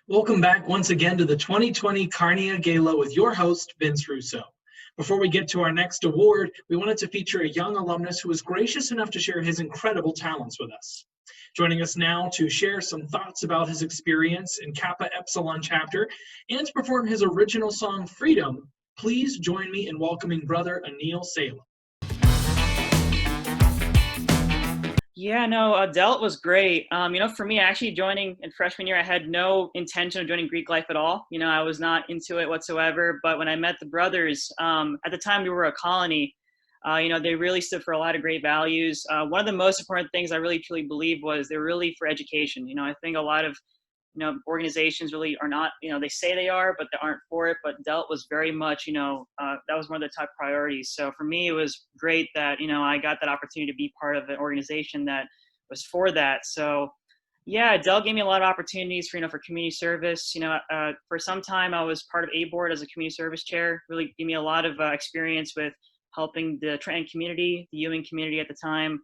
Welcome back once again to the 2020 Carnia Gala with your host, Vince Russo. Before we get to our next award, we wanted to feature a young alumnus who was gracious enough to share his incredible talents with us. Joining us now to share some thoughts about his experience in Kappa Epsilon chapter and to perform his original song, Freedom, please join me in welcoming Brother Salem. Yeah, no, Delt was great. For me, actually joining in freshman year, I had no intention of joining Greek life at all. I was not into it whatsoever. But when I met the brothers, at the time we were a colony, they really stood for a lot of great values. One of the most important things I really truly believe was they're really for education. I think a lot of organizations really are not, they say they are, but they aren't for it. But Delt was very much, that was one of the top priorities. So for me, it was great that, I got that opportunity to be part of an organization that was for that. So yeah, Delt gave me a lot of opportunities for, for community service. For some time I was part of A board as a community service chair, really gave me a lot of experience with helping the Trenton community, the Ewing community at the time.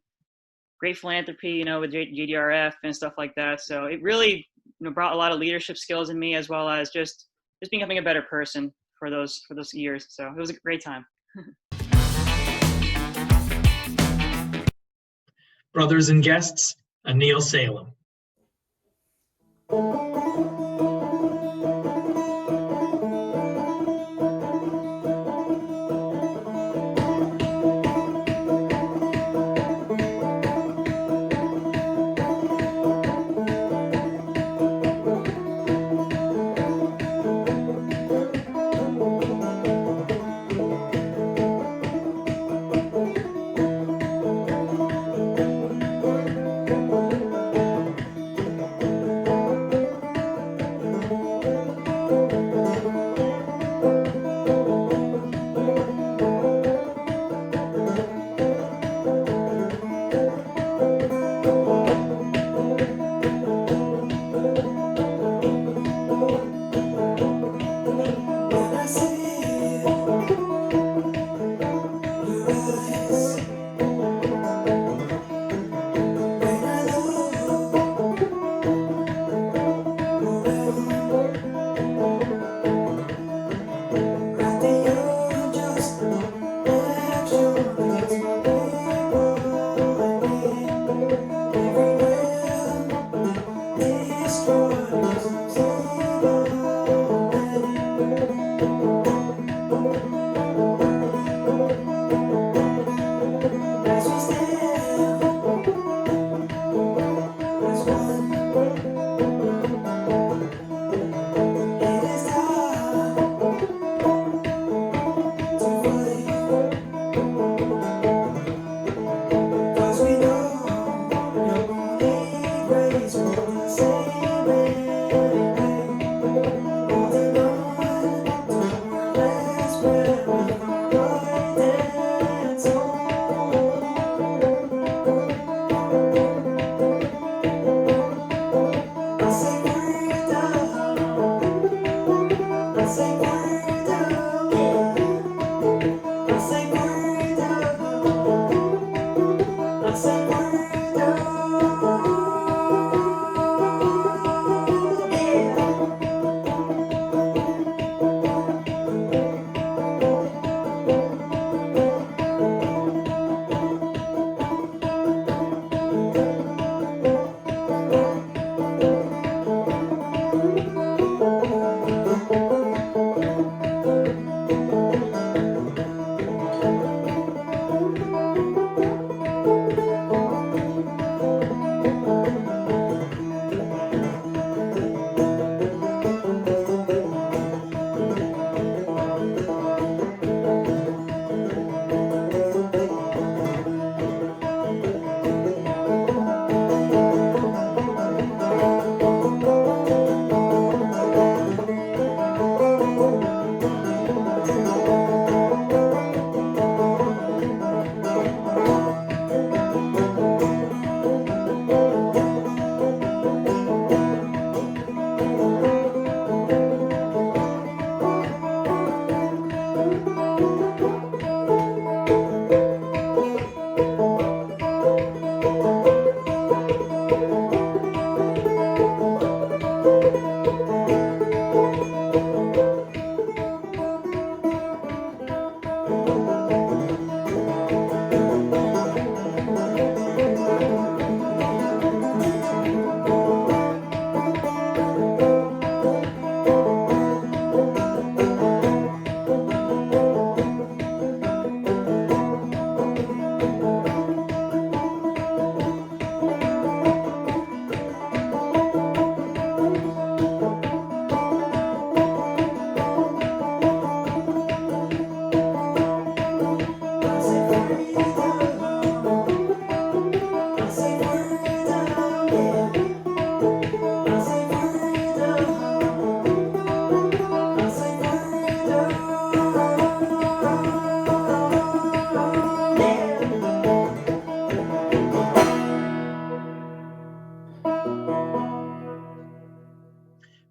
Great philanthropy, with JDRF and stuff like that. So it really, brought a lot of leadership skills in me, as well as just becoming a better person for those years. So it was a great time. Brothers and guests, Salem.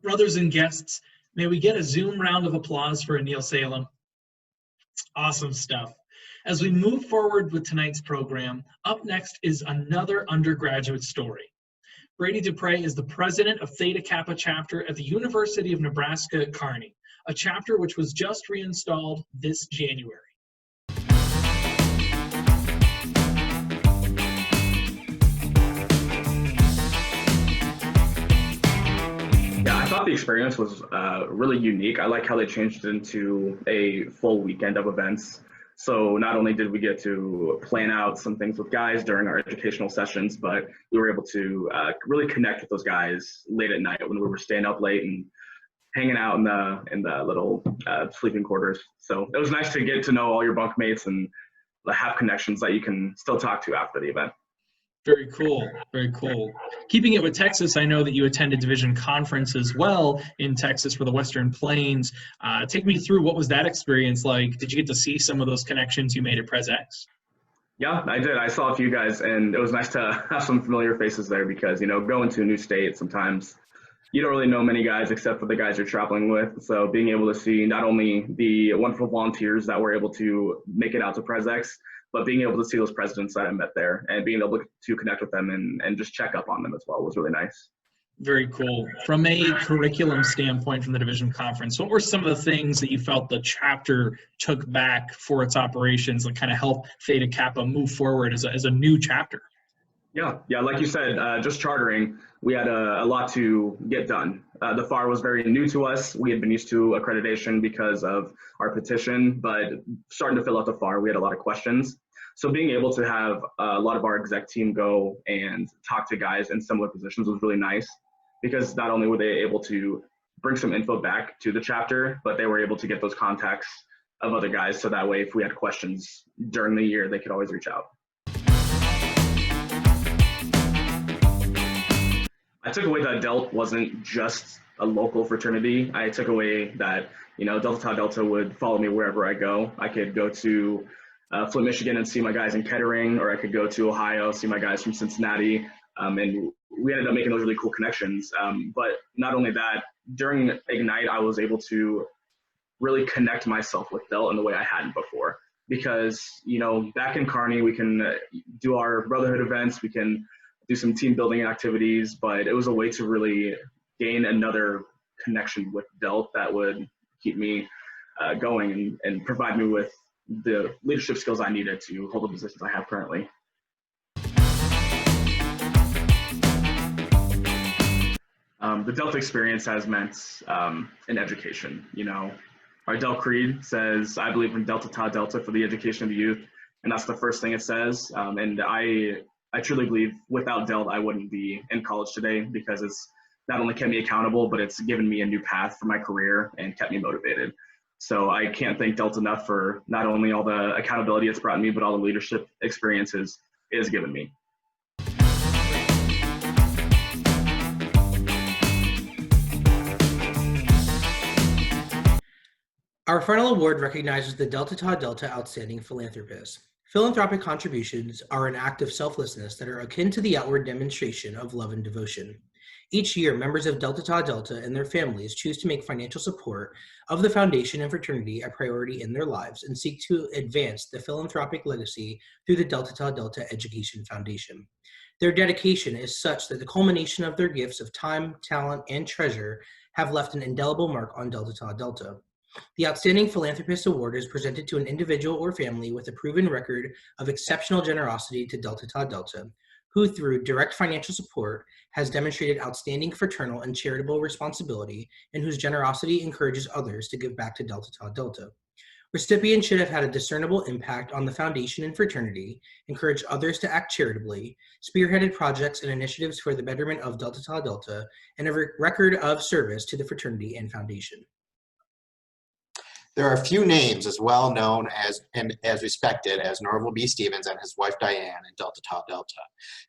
Brothers and guests, may we get a Zoom round of applause for Anil Salem? Awesome stuff. As we move forward with tonight's program, up next is another undergraduate story. Brady Dupre is the president of Theta Kappa chapter at the University of Nebraska at Carnia, a chapter which was just reinstalled this January. Yeah, I thought the experience was really unique. I like how they changed it into a full weekend of events. So not only did we get to plan out some things with guys during our educational sessions, but we were able to really connect with those guys late at night when we were staying up late and hanging out in the little sleeping quarters. So it was nice to get to know all your bunkmates and have connections that you can still talk to after the event. Very cool, very cool. Keeping it with Texas, I know that you attended Division Conference as well in Texas for the Western Plains. Take me through, what was that experience like? Did you get to see some of those connections you made at PresX? Yeah, I did. I saw a few guys, and it was nice to have some familiar faces there because, you know, going to a new state, sometimes you don't really know many guys except for the guys you're traveling with. So being able to see not only the wonderful volunteers that were able to make it out to PresX, but being able to see those presidents that I met there and being able to connect with them and just check up on them as well was really nice. Very cool. From a curriculum standpoint from the Division Conference, what were some of the things that you felt the chapter took back for its operations that kind of help Theta Kappa move forward as a new chapter? Yeah, like you said, just chartering, we had a lot to get done. The FAR was very new to us. We had been used to accreditation because of our petition, but starting to fill out the FAR, we had a lot of questions. So being able to have a lot of our exec team go and talk to guys in similar positions was really nice, because not only were they able to bring some info back to the chapter, but they were able to get those contacts of other guys. So that way, if we had questions during the year, they could always reach out. I took away that Delt wasn't just a local fraternity. I took away that, you know, Delta Tau Delta would follow me wherever I go. I could go to Flint, Michigan and see my guys in Kettering, or I could go to Ohio, see my guys from Cincinnati. And we ended up making those really cool connections. But not only that, during Ignite, I was able to really connect myself with Delt in the way I hadn't before. Because, you know, back in Carnia, we can do our brotherhood events, we can do some team building activities, but it was a way to really gain another connection with Delt that would keep me going and provide me with the leadership skills I needed to hold the positions I have currently. The Delta experience has meant an education. You know, our Delt Creed says, I believe in Delta Tau Delta for the education of the youth, and that's the first thing it says. And I truly believe without Delt, I wouldn't be in college today, because it's not only kept me accountable, but it's given me a new path for my career and kept me motivated. So I can't thank Delt enough for not only all the accountability it's brought me, but all the leadership experiences it has given me. Our final award recognizes the Delta Tau Delta Outstanding Philanthropist. Philanthropic contributions are an act of selflessness that are akin to the outward demonstration of love and devotion. Each year, members of Delta Tau Delta and their families choose to make financial support of the foundation and fraternity a priority in their lives and seek to advance the philanthropic legacy through the Delta Tau Delta Education Foundation. Their dedication is such that the culmination of their gifts of time, talent, and treasure have left an indelible mark on Delta Tau Delta. The Outstanding Philanthropist Award is presented to an individual or family with a proven record of exceptional generosity to Delta Tau Delta, who through direct financial support has demonstrated outstanding fraternal and charitable responsibility and whose generosity encourages others to give back to Delta Tau Delta. Recipients should have had a discernible impact on the foundation and fraternity, encouraged others to act charitably, spearheaded projects and initiatives for the betterment of Delta Tau Delta, and a record of service to the fraternity and foundation. There are a few names as well known as and as respected as Norval B. Stevens and his wife Diane in Delta Tau Delta.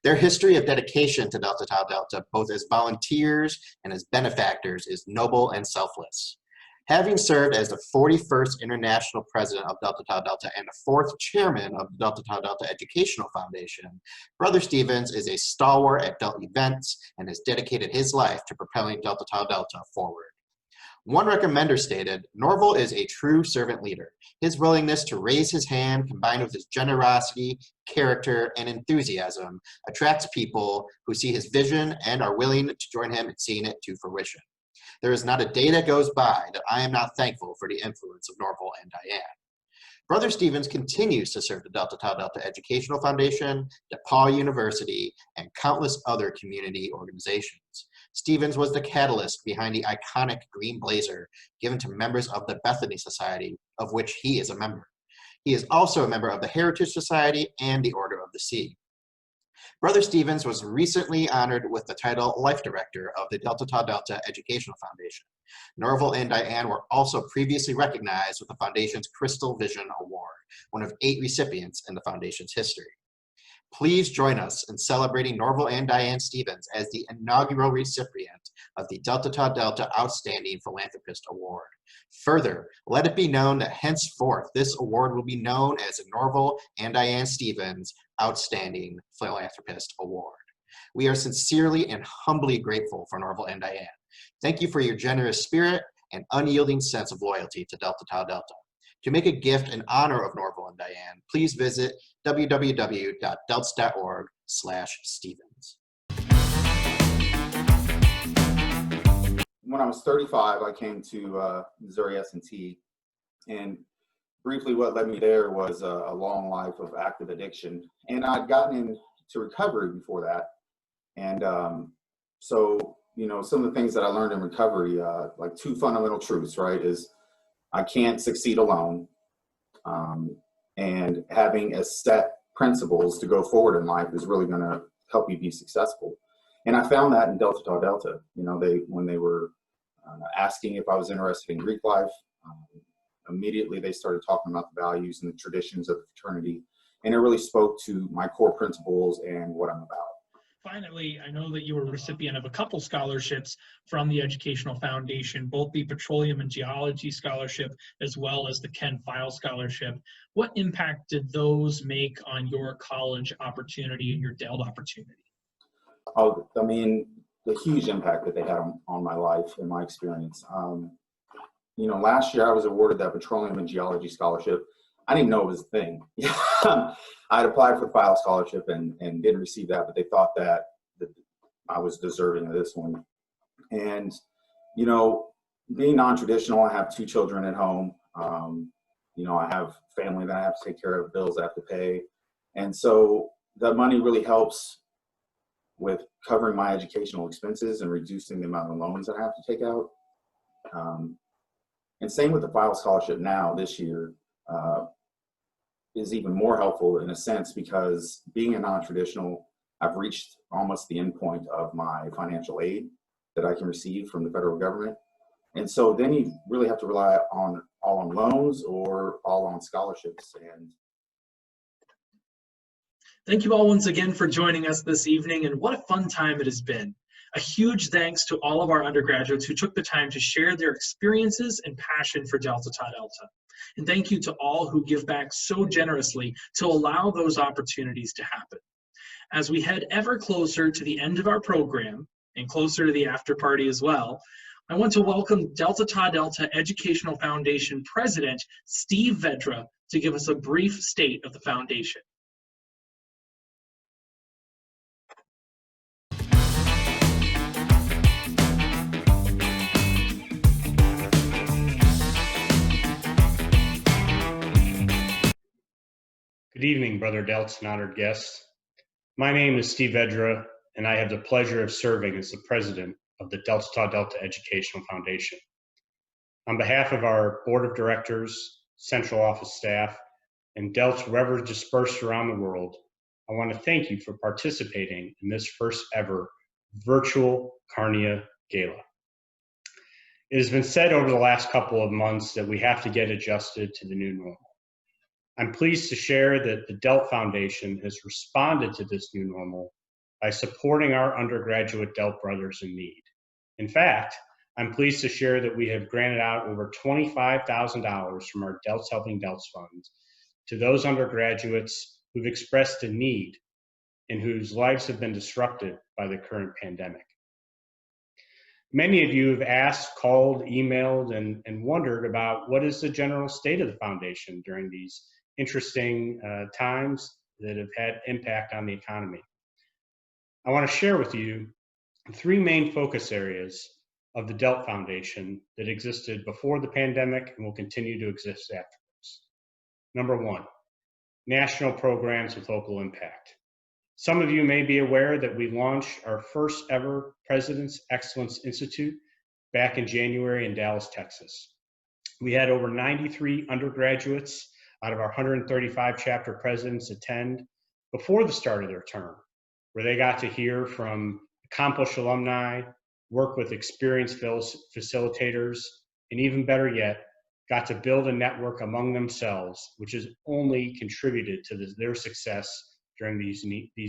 Their history of dedication to Delta Tau Delta, both as volunteers and as benefactors, is noble and selfless. Having served as the 41st International President of Delta Tau Delta and the 4th Chairman of the Delta Tau Delta Educational Foundation, Brother Stevens is a stalwart at Delta events and has dedicated his life to propelling Delta Tau Delta forward. One recommender stated, Norval is a true servant leader. His willingness to raise his hand, combined with his generosity, character, and enthusiasm, attracts people who see his vision and are willing to join him in seeing it to fruition. There is not a day that goes by that I am not thankful for the influence of Norval and Diane. Brother Stevens continues to serve the Delta Tau Delta Educational Foundation, DePaul University, and countless other community organizations. Stevens was the catalyst behind the iconic green blazer given to members of the Bethany Society, of which he is a member. He is also a member of the Heritage Society and the Order of the Sea. Brother Stevens was recently honored with the title Life Director of the Delta Tau Delta Educational Foundation. Norval and Diane were also previously recognized with the Foundation's Crystal Vision Award, one of 8 recipients in the Foundation's history. Please join us in celebrating Norval and Diane Stevens as the inaugural recipient of the Delta Tau Delta Outstanding Philanthropist Award. Further, let it be known that henceforth this award will be known as the Norval and Diane Stevens Outstanding Philanthropist Award. We are sincerely and humbly grateful for Norval and Diane. Thank you for your generous spirit and unyielding sense of loyalty to Delta Tau Delta. To make a gift in honor of Norval and Diane, please visit www.delts.org/Stevens. When I was 35, I came to Missouri S&T, and briefly what led me there was a long life of active addiction. And I'd gotten into recovery before that. And so, you know, some of the things that I learned in recovery, like 2 fundamental truths, right, is I can't succeed alone. And having a set principles to go forward in life is really going to help you be successful. And I found that in Delta Tau Delta. You know, when they were asking if I was interested in Greek life, immediately they started talking about the values and the traditions of the fraternity. And it really spoke to my core principles and what I'm about. Finally, I know that you were a recipient of a couple scholarships from the Educational Foundation, both the Petroleum and Geology Scholarship as well as the Ken File Scholarship. What impact did those make on your college opportunity and your Delt opportunity? Oh, I mean, the huge impact that they had on my life and my experience. You know, last year I was awarded that Petroleum and Geology Scholarship. I didn't know it was a thing. I had applied for the File Scholarship and didn't receive that, but they thought that I was deserving of this one. And, you know, being non-traditional, I have 2 children at home. You know, I have family that I have to take care of, bills I have to pay. And so that money really helps with covering my educational expenses and reducing the amount of loans that I have to take out. And same with the File Scholarship now, this year, is even more helpful in a sense because being a non-traditional, I've reached almost the end point of my financial aid that I can receive from the federal government. And so then you really have to rely on all on loans or all on scholarships. And thank you all once again for joining us this evening, and what a fun time it has been. A huge thanks to all of our undergraduates who took the time to share their experiences and passion for Delta Tau Delta. And thank you to all who give back so generously to allow those opportunities to happen. As we head ever closer to the end of our program, and closer to the after party as well, I want to welcome Delta Tau Delta Educational Foundation President Steve Vedra to give us a brief state of the foundation. Good evening, Brother Delts and honored guests. My name is Steve Vedra, and I have the pleasure of serving as the president of the Delta Tau Delta Educational Foundation. On behalf of our board of directors, central office staff, and Delts wherever dispersed around the world, I want to thank you for participating in this first ever virtual Carnia Gala. It has been said over the last couple of months that we have to get adjusted to the new normal. I'm pleased to share that the Delt Foundation has responded to this new normal by supporting our undergraduate Delt brothers in need. In fact, I'm pleased to share that we have granted out over $25,000 from our Delts Helping Delts Fund to those undergraduates who've expressed a need and whose lives have been disrupted by the current pandemic. Many of you have asked, called, emailed, and wondered about what is the general state of the foundation during these interesting times that have had impact on the economy. I want to share with you three main focus areas of the Delt Foundation that existed before the pandemic and will continue to exist afterwards. Number one, national programs with local impact. Some of you may be aware that we launched our first ever President's Excellence Institute back in January in Dallas, Texas. We had over 93 undergraduates out of our 135 chapter presidents attend before the start of their term, where they got to hear from accomplished alumni, work with experienced facilitators, and even better yet, got to build a network among themselves, which has only contributed to their success during these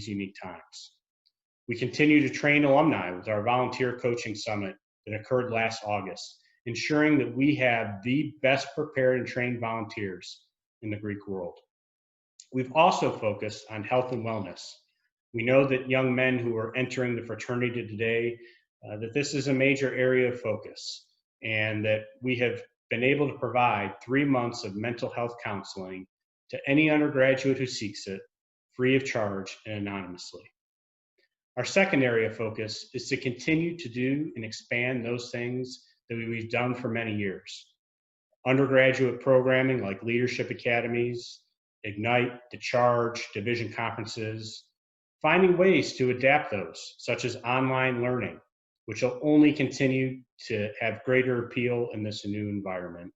unique times. We continue to train alumni with our volunteer coaching summit that occurred last August, ensuring that we have the best prepared and trained volunteers in the Greek world. We've also focused on health and wellness. We know that young men who are entering the fraternity today, that this is a major area of focus, and that we have been able to provide 3 months of mental health counseling to any undergraduate who seeks it, free of charge and anonymously. Our second area of focus is to continue to do and expand those things that we've done for many years. Undergraduate programming like leadership academies, Ignite, The Charge, division conferences, finding ways to adapt those, such as online learning, which will only continue to have greater appeal in this new environment.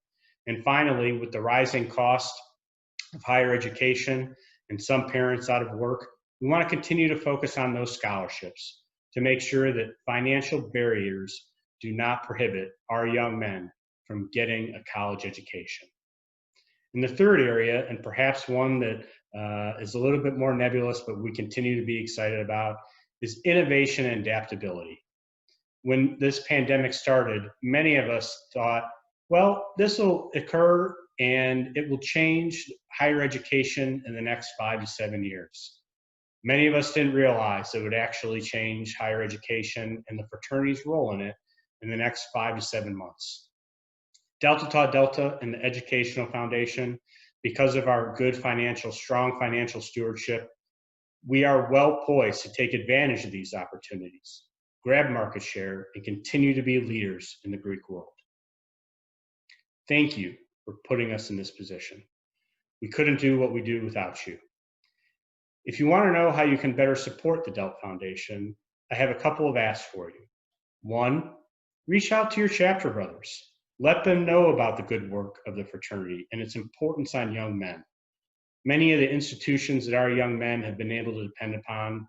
And finally, with the rising cost of higher education and some parents out of work, we want to continue to focus on those scholarships to make sure that financial barriers do not prohibit our young men from getting a college education. And the third area, and perhaps one that is a little bit more nebulous, but we continue to be excited about, is innovation and adaptability. When this pandemic started, many of us thought, well, this will occur and it will change higher education in the next 5 to 7 years. Many of us didn't realize it would actually change higher education and the fraternity's role in it in the next 5 to 7 months. Delta Tau Delta and the Educational Foundation, because of our good strong financial stewardship, we are well poised to take advantage of these opportunities, grab market share, and continue to be leaders in the Greek world. Thank you for putting us in this position. We couldn't do what we do without you. If you want to know how you can better support the Delt Foundation, I have a couple of asks for you. One, reach out to your chapter brothers. Let them know about the good work of the fraternity and its importance on young men. Many of the institutions that our young men have been able to depend upon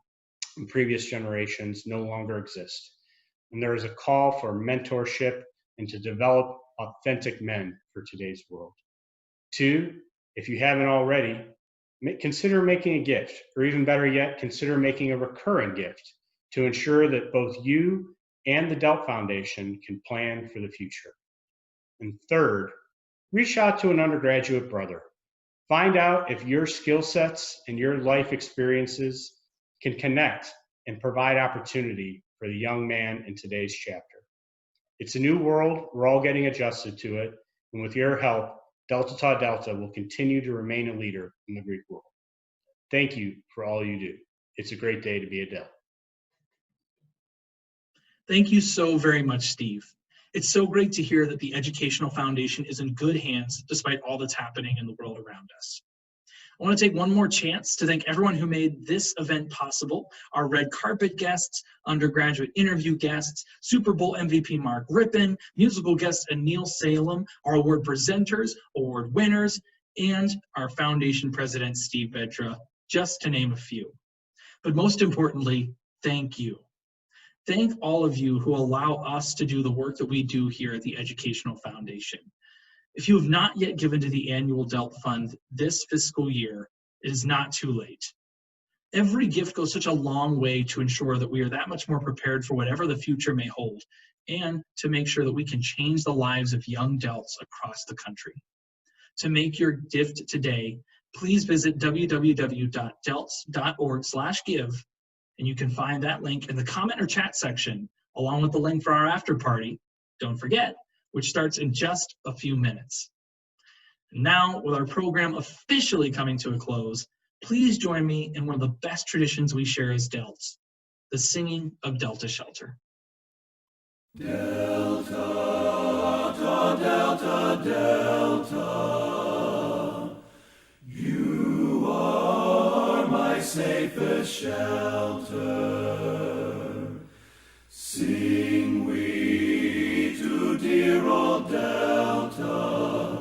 in previous generations no longer exist. And there is a call for mentorship and to develop authentic men for today's world. Two, if you haven't already, consider making a gift, or even better yet, consider making a recurring gift to ensure that both you and the Delt Foundation can plan for the future. And third, reach out to an undergraduate brother. Find out if your skill sets and your life experiences can connect and provide opportunity for the young man in today's chapter. It's a new world. We're all getting adjusted to it. And with your help, Delta Tau Delta will continue to remain a leader in the Greek world. Thank you for all you do. It's a great day to be a Delt. Thank you so very much, Steve. It's so great to hear that the Educational Foundation is in good hands despite all that's happening in the world around us. I want to take one more chance to thank everyone who made this event possible, our red carpet guests, undergraduate interview guests, Super Bowl MVP Mark Rippon, musical guest Anil Salem, our award presenters, award winners, and our foundation president, Steve Vedra, just to name a few. But most importantly, thank you. Thank all of you who allow us to do the work that we do here at the Educational Foundation. If you have not yet given to the annual Delt Fund this fiscal year, it is not too late. Every gift goes such a long way to ensure that we are that much more prepared for whatever the future may hold, and to make sure that we can change the lives of young Delts across the country. To make your gift today, please visit www.delts.org/give, and you can find that link in the comment or chat section, along with the link for our after party, don't forget, which starts in just a few minutes. Now, with our program officially coming to a close, please join me in one of the best traditions we share as Delts, the singing of Delta Shelter. Delta, Delta, Delta, you are my safest shelter. Sing we to dear old Delta,